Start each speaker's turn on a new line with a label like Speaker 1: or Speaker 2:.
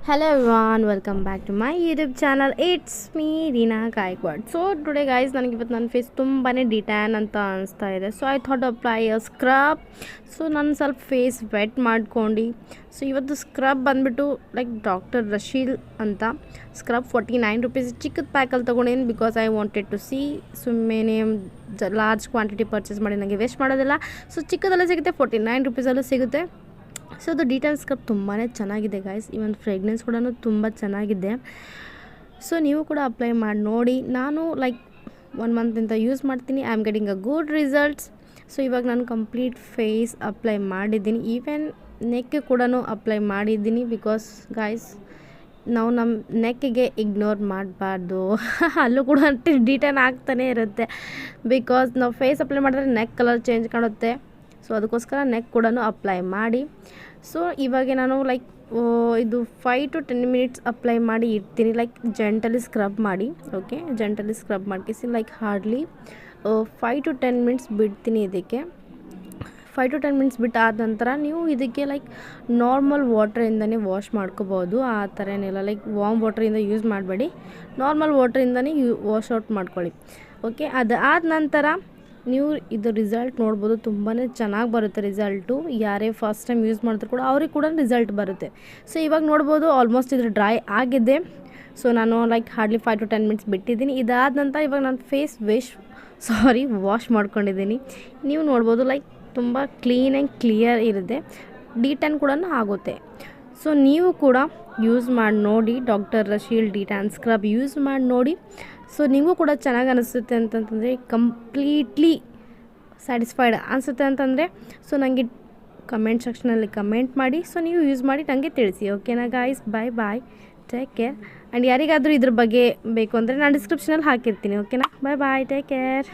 Speaker 1: Hello everyone, welcome back to my YouTube channel. It's me Reena Gaikwad. So today guys, ನನಗೆ ಇವತ್ತು ನನ್ನ face ತುಂಬಾ de-tan ಅಂತ ಅನಿಸ್ತಾ ಇದೆ. So I thought apply a scrub. So ನಾನು ಸ್ವಲ್ಪ ಫೇಸ್ ವೆಟ್ ಮಾಡ್ಕೊಂಡು ಸೊ ಇವತ್ತು ಸ್ಕ್ರಬ್ ಬಂದುಬಿಟ್ಟು ಲೈಕ್ ಡಾಕ್ಟರ್ ರಶೀಲ್ ಅಂತ ಸ್ಕ್ರಬ್ ₹49 ಚಿಕ್ಕದ ಪ್ಯಾಕಲ್ಲಿ ತೊಗೊಂಡೇನು because I wanted to see ಸುಮ್ಮನೆ ಲಾರ್ಜ್ ಕ್ವಾಂಟಿಟಿ ಪರ್ಚೇಸ್ ಮಾಡಿ ನನಗೆ ವೇಸ್ಟ್ ಮಾಡೋದಿಲ್ಲ. ಸೊ ಚಿಕ್ಕದಲ್ಲೇ ಸಿಗುತ್ತೆ, ₹49 ಸಿಗುತ್ತೆ. ಸೊ ಅದು ಡೀಟೇಲ್ ಸ್ಕ್ರಬ್ ತುಂಬಾ ಚೆನ್ನಾಗಿದೆ ಗೈಸ್. ಇವನ್ ಫ್ರೇಗ್ನೆನ್ಸ್ ಕೂಡ ತುಂಬ ಚೆನ್ನಾಗಿದೆ. ಸೊ ನೀವು ಕೂಡ ಅಪ್ಲೈ ಮಾಡಿ ನೋಡಿ. ನಾನು ಲೈಕ್ 1 ಮಂತಿಂದ ಯೂಸ್ ಮಾಡ್ತೀನಿ. I am getting a good results. So ಇವಾಗ ನಾನು ಕಂಪ್ಲೀಟ್ ಫೇಸ್ ಅಪ್ಲೈ ಮಾಡಿದ್ದೀನಿ. ಈವನ್ ನೆಕ್ಗೆ ಕೂಡ ಅಪ್ಲೈ ಮಾಡಿದ್ದೀನಿ ಬಿಕಾಸ್ ಗೈಸ್ ನಾವು ನಮ್ಮ ನೆಕ್ಕಿಗೆ ಇಗ್ನೋರ್ ಮಾಡಬಾರ್ದು. ಅಲ್ಲೂ ಕೂಡ ಡಿಟೈನ್ ಆಗ್ತಾನೆ ಇರುತ್ತೆ ಬಿಕಾಸ್ ನಾವು ಫೇಸ್ ಅಪ್ಲೈ ಮಾಡಿದ್ರೆ ನೆಕ್ ಕಲರ್ ಚೇಂಜ್ ಕಾಣುತ್ತೆ. ಸೊ ಅದಕ್ಕೋಸ್ಕರ ನೆಕ್ ಕೂಡ ಅಪ್ಲೈ ಮಾಡಿ. ಸೊ ಇವಾಗ ನಾನು ಲೈಕ್ ಇದು 5 to 10 ಮಿನಿಟ್ಸ್ ಅಪ್ಲೈ ಮಾಡಿ ಇಡ್ತೀನಿ. ಲೈಕ್ ಜೆಂಟಲಿ ಸ್ಕ್ರಬ್ ಮಾಡಿ, ಓಕೆ, ಜೆಂಟಲಿ ಸ್ಕ್ರಬ್ ಮಾಡ್ಕೇಸಿ ಲೈಕ್ ಹಾರ್ಡ್ಲಿ 5 to 10 ಮಿನಿಟ್ಸ್ ಬಿಡ್ತೀನಿ. ಇದಕ್ಕೆ 5 to 10 ಮಿನಿಟ್ಸ್ ಬಿಟ್ಟು ಆದ ನಂತರ ನೀವು ಇದಕ್ಕೆ ಲೈಕ್ ನಾರ್ಮಲ್ ವಾಟ್ರಿಂದನೇ ವಾಶ್ ಮಾಡ್ಕೋಬೋದು. ಆ ಥರ ಏನಿಲ್ಲ, ಲೈಕ್ ವಾರ್ಮ್ ವಾಟ್ರಿಂದ ಯೂಸ್ ಮಾಡಬೇಡಿ, ನಾರ್ಮಲ್ ವಾಟ್ರಿಂದನೇ ವಾಶ್ ಔಟ್ ಮಾಡ್ಕೊಳ್ಳಿ. ಓಕೆ, ಅದಾದ ನಂತರ ನೀವು ಇದು ರಿಸಲ್ಟ್ ನೋಡ್ಬೋದು. ತುಂಬಾ ಚೆನ್ನಾಗಿ ಬರುತ್ತೆ ರಿಸಲ್ಟು. ಯಾರೇ ಫಸ್ಟ್ ಟೈಮ್ ಯೂಸ್ ಮಾಡಿದ್ರು ಕೂಡ ಅವ್ರಿಗೆ ಕೂಡ ರಿಸಲ್ಟ್ ಬರುತ್ತೆ. ಸೊ ಇವಾಗ ನೋಡ್ಬೋದು ಆಲ್ಮೋಸ್ಟ್ ಇದು ಡ್ರೈ ಆಗಿದೆ. ಸೊ ನಾನು ಲೈಕ್ ಹಾರ್ಡ್ಲಿ 5 to 10 ಮಿನಿಟ್ಸ್ ಬಿಟ್ಟಿದ್ದೀನಿ. ಇದಾದ ನಂತರ ಇವಾಗ ನಾನು ಫೇಸ್ ವಾಶ್ ಮಾಡ್ಕೊಂಡಿದ್ದೀನಿ. ನೀವು ನೋಡ್ಬೋದು ಲೈಕ್ ತುಂಬ ಕ್ಲೀನ್ ಆ್ಯಂಡ್ ಕ್ಲಿಯರ್ ಇರುತ್ತೆ, ಡಿಟ್ಯಾನ್ ಕೂಡ ಆಗುತ್ತೆ. ಸೊ ನೀವು ಕೂಡ ಯೂಸ್ ಮಾಡಿ ನೋಡಿ. ಡಾಕ್ಟರ್ ರಶೀಲ್ ಡಿಟ್ಯಾನ್ ಸ್ಕ್ರಬ್ ಯೂಸ್ ಮಾಡಿ ನೋಡಿ. ಸೊ ನಿಮಗೂ ಕೂಡ ಚೆನ್ನಾಗಿ ಅನಿಸುತ್ತೆ ಅಂತಂತಂದರೆ, ಕಂಪ್ಲೀಟ್ಲಿ ಸ್ಯಾಟಿಸ್ಫೈಡ್ ಅನಿಸುತ್ತೆ ಅಂತಂದರೆ ಸೊ ನನಗೆ ಕಮೆಂಟ್ ಸೆಕ್ಷನಲ್ಲಿ ಕಮೆಂಟ್ ಮಾಡಿ. ಸೊ ನೀವು ಯೂಸ್ ಮಾಡಿ ನನಗೆ ತಿಳಿಸಿ. ಓಕೆನಾ guys, bye, take care. And ಯಾರಿಗಾದರೂ ಇದ್ರ ಬಗ್ಗೆ ಬೇಕು ಅಂದರೆ ನಾನು ಡಿಸ್ಕ್ರಿಪ್ಷನಲ್ಲಿ ಹಾಕಿರ್ತೀನಿ. ಓಕೆನಾ, ಬಾಯ್, ಟೇಕ್ ಕೇರ್.